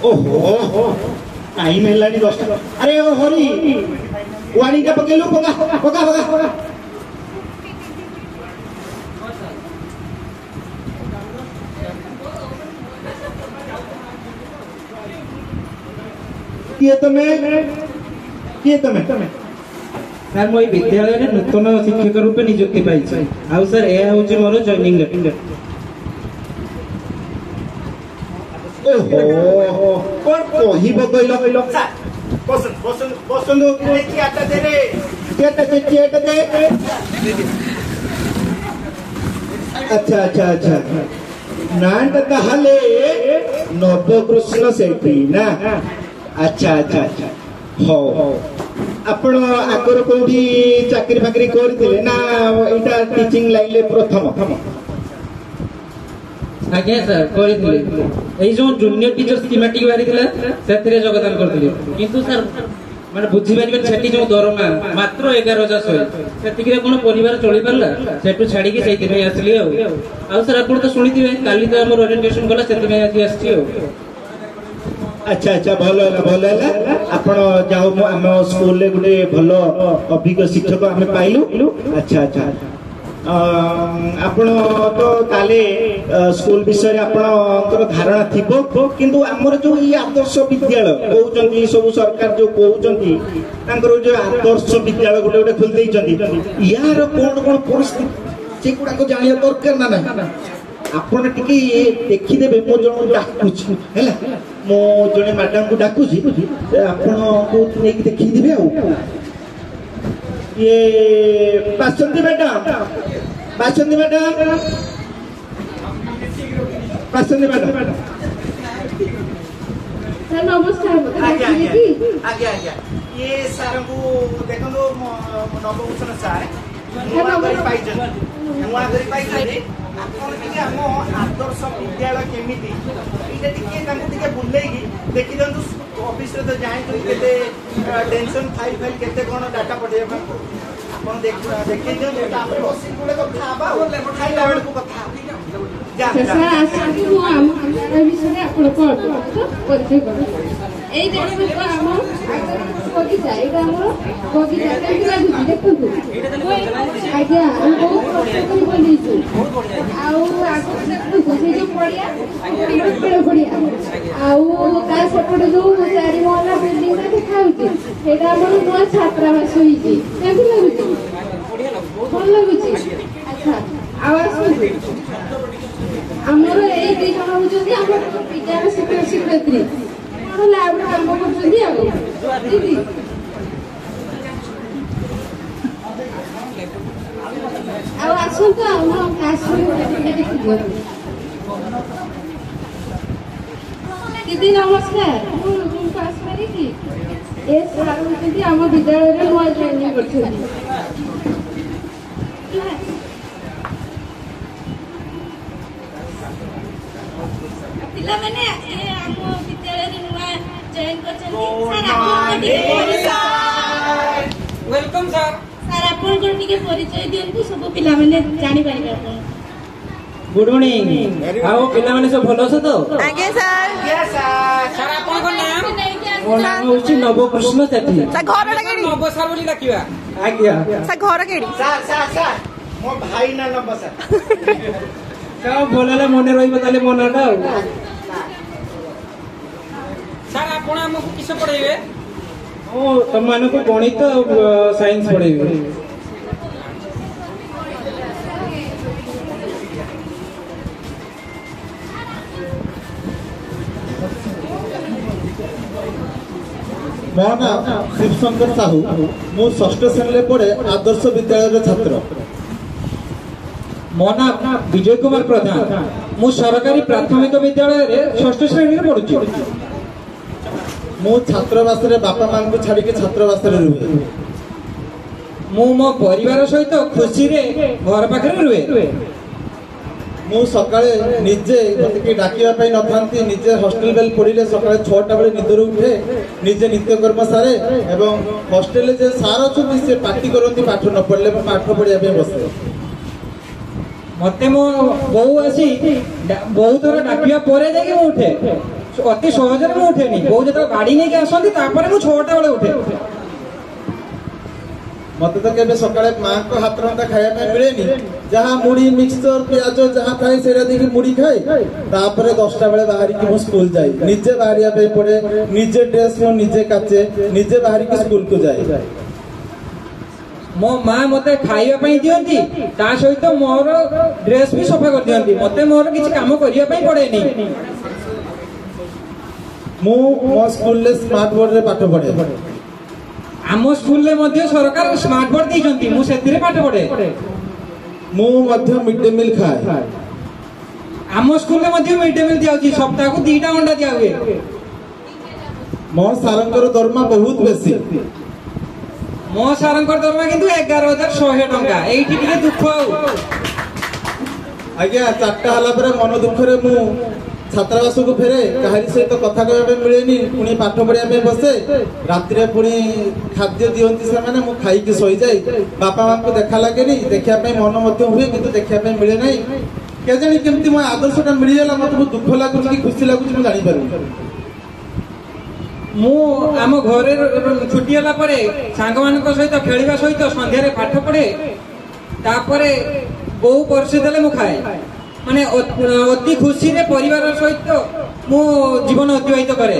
ओहो टाइम हेलानी 10टा। अरे ओ हरी वाणी का पकेलु पका पका पका किए तमे सर मो विद्यालय में नूतन शिक्षक रूपे नियुक्ति पाई आउ सर यह हूँ मोर जॉइनिंग लेटर। ओहो कौन कहब कहल बसंत अच्छा अच्छा अच्छा नाटा ताहले नवकृष्ण सेठी ना। अच्छा अच्छा अच्छा हो आपण आगर कोठी चाकरी फाकरी करथिले ना एटा टीचिंग लाइन प्रथम? आज्ञा सर करथिले एई जो जूनियर टीचर स्कीमेटिक बारी थिला सेथिरे योगदान करथिले किंतु सर माने बुझी पारिबे सेठी जो दरमा मात्र 11,000 सेतिक रे कोन परिवार चली परला सेटु छाडी के सेति में आसली आ सर आपण तो सुनिथिबे काली तो हमर ओरिएंटेशन गला सेति में आसी आसी अच्छा अच्छा भल है आपण जाओ आम स्कूल रे गुटे भल अभिज्ञ शिक्षक आमे पाइलु। अच्छा अच्छा आपण तो ताले स्कूल विषय आपणकर धारणा थिबो किंतु हमर जो ई आदर्श विद्यालय कहउचंती सब सरकार जो कहउचंती तांकर जो आदर्श विद्यालय गुटे गुटे खोल देइचंती यार कोन कोन परिस्थिति से गुडा को जानिया दरकार ना ना आपण टिके देखि देबे मो जण डाकुछि हैला मो जणे मैडम को डाकुछि आपण को नेकी देखि देबे आ ये बासंती मैडम बासंती मैडम बासंती मैडम सर नमस्कार। आज्ञा आज्ञा आज्ञा ये सर को देखो नवभूषण सर नुआ करी पाइछन आपण टिके हम आदर्श विद्यालय केमिति इटा टिके तांको टिके बुलेगी देखि दंतु ऑफिस रे तो जाय तो केते टेंशन फाइल केते कोन डाटा पठे आपण देखि दंतु तापर बसी गुले तो खाबा खाइला बेल को कथा जा सर आसाकी को हम विषय आपण को परिचय कर एई देखो तो हम बगीचा एटा हमर बगीचा केमति लागु देखु आज्ञा हम बहुत प्रस्तुत बनिछु आउ आगु देखु से जो पड़िया पेड़ पड़िया आउ ता सेपटे जो चारि महला बिल्डिंग ता देखाउची एटा हमर नवा छात्रावास होईची केमति लागुची भल लागुची। अच्छा आवाज हमर एई दी जण होचंती हमर विद्यालय शिक्षक शिक्षयित्री कोन लैब रे काम करछंती आ दीदी ଆଉ ଆସନ୍ତୁ ଆମ କ୍ଲାସରୁମ୍ ଦେଖିଦିଅ। ଦିଦି ନମସ୍କାର ମୁଁ ରୁମକୁ ଆସିପାରିବି? ଏ ସାର୍ ହେଉଛନ୍ତି ଆମ ବିଦ୍ୟାଳୟରେ ନୂଆ ଜଏନିଂ କରିଛନ୍ତି। ପିଲାମାନେ ଆମ ବିଦ୍ୟାଳୟରେ ନୂଆ ଜଏନ୍ କରିଛନ୍ତି। Welcome sir. सर आपन को टिके परिचय दियंतु सब पिला माने जानि पारिबे आपन। गुड मॉर्निंग आओ पिला माने सब भलो छ तो? आगे सर। Yes sir. सर आपन को नाम मो नाम होछि नवकृष्ण सेठी। सर घर केडी? नव सर बोली डाकिबा। आज्ञा। सर घर केडी? सर मो भाई ना नंबर सर। सब बोलले मने रहिबो ताले मनटा। सर आपन हमको किस पढाइबे? ओ तुम माने को गणित साइंस पढाइबे। मो नाम शिवशंकर साहू मु षष्ठ श्रेणी पढ़े आदर्श विद्यालय छात्र। मो नाम विजय कुमार प्रधान मु सरकारी प्राथमिक विद्यालय षष्ठ श्रेणी पढ़ुची। मु छात्रावास रे बापा मां को छाड़ी के छात्रावास रे रुहे। मु मो परिवार सहित खुशी रे घर पाखरे रुहे। मु सकाळे निजे मते के डाकिया पई न थांती निजे हॉस्टल बेल पड़िले सकाळे 6टा बेले निदर उठे निजे नित्यकर्म सारे एवं हॉस्टल जे सार अछुती से पार्टी करंती पाठ न पढ़ले पाठ पढ़िया पे बसे। मते मो बहु आसी बहुत थोड़ा डाकिया परे जाके उठे ଅତି ସହଜରେ ମୁଁ ଉଠେନି। ବୋଉ ଯେତେବେଳେ ଗାଡି ନେଇକି ଆସନ୍ତି ତାପରେ ମୁଁ 6ଟା ବେଳେ ଉଠେ। ମତେ ତ କେବେ ସକାଳେ ମାଙ୍କ ହାତ ରନ୍ଧା ଖାଇବା ପାଇଁ ମିଳେନି। ଯାହା ମୁଢି ମିକ୍ସଚର ପିଆଜ ଯାହା ଥାଏ ସେଇଟା ଦେଇକି ମୁଢି ଖାଏ। ତାପରେ 10ଟା ବେଳେ ବାହାରିକି ମୁଁ ସ୍କୁଲ ଯାଏ। ନିଜେ ବାହାରିବା ପାଇଁ ପଡେ, ନିଜେ ଡ୍ରେସ ମୁଁ ନିଜେ କାଚେ, ନିଜେ ବାହାରିକି ସ୍କୁଲକୁ ଯାଏ। ମୋ ମା ମତେ ଖାଇବା ପାଇଁ ଦିଅନ୍ତି, ତା ସହିତ ମୋର ଡ୍ରେସ ବି ସଫା କରିଦିଅନ୍ତି। ମତେ ମୋର କିଛି କାମ କରିବା ପାଇଁ ପଡେନି। ମୁଁ ମୋ ସ୍କୁଲରେ ସ୍ମାର୍ଟ ବୋର୍ଡରେ ପାଠ ପଢେ। ଆମ ସ୍କୁଲରେ ମଧ୍ୟ ସରକାର ସ୍ମାର୍ଟ ବୋର୍ଡ ଦେଇଛନ୍ତି, ମୁଁ ସେଥିରେ ପାଠ ପଢେ। ମୁଁ ମଧ୍ୟ ମିଡ୍ ଡେ ମିଲ୍ ଖାଏ। ଆମ ସ୍କୁଲରେ ମଧ୍ୟ ମିଡ୍ ଡେ ମିଲ୍ ଦିଆଯାଉଛି, ସପ୍ତାହକୁ 2ଟା ଅଣ୍ଡା ଦିଆ ହୁଏ। ମୋ ସାରଙ୍କର ଦରମା ବହୁତ ବେଶୀ। ମୋ ସାରଙ୍କର ଦରମା କିନ୍ତୁ 11,100 ଟଙ୍କା। ଏଇଠି ଟିକେ ଦୁଃଖ। ଆଉ ଆଜ୍ଞା 4ଟା ହେଲା ପରେ ମନ ଦୁଃଖରେ ମୁଁ ଛାତ୍ରାବାସକୁ ଫେରେ। କାହାରି ସହିତ କଥା କହିବା ପାଇଁ ମିଳେନି। ପୁଣି ପାଠ ପଢିବା ପାଇଁ ବସେ। ରାତିରେ ପୁଣି ଖାଦ୍ୟ ଦିଅନ୍ତି ସେମାନେ, ମୁଁ ଖାଇକି ଶୋଇଯାଏ। ବାପା ମାଙ୍କୁ ଦେଖା ଲାଗେନି, ଦେଖିବା ପାଇଁ ମନ ମଧ୍ୟ ହୁଏ କିନ୍ତୁ ଦେଖିବା ପାଇଁ ମିଳେ ନାହିଁ। କେଜାଣି କେମିତି ମୋ ଆଦର୍ଶଟା ମିଳିଗଲା, ମତେ ବହୁତ ଦୁଃଖ ଲାଗୁଛି କି ଖୁସି ଲାଗୁଛି ମୁଁ ଜାଣିପାରୁନି। ମୁଁ ଆମ ଘରେ ଛୁଟି ହେଲା ପରେ ସାଙ୍ଗମାନଙ୍କ ସହିତ ଖେଳିବା ସହିତ ସନ୍ଧ୍ୟାରେ ପାଠ ପଢେ। ତାପରେ ବୋଉ ପରସି ଦେଲେ ମୁଁ ଖାଏ। ମାନେ ଅତି ଖୁସିରେ ପରିବାର ସହିତ ମୁଁ ଜୀବନ ଅତିବାହିତ କରେ।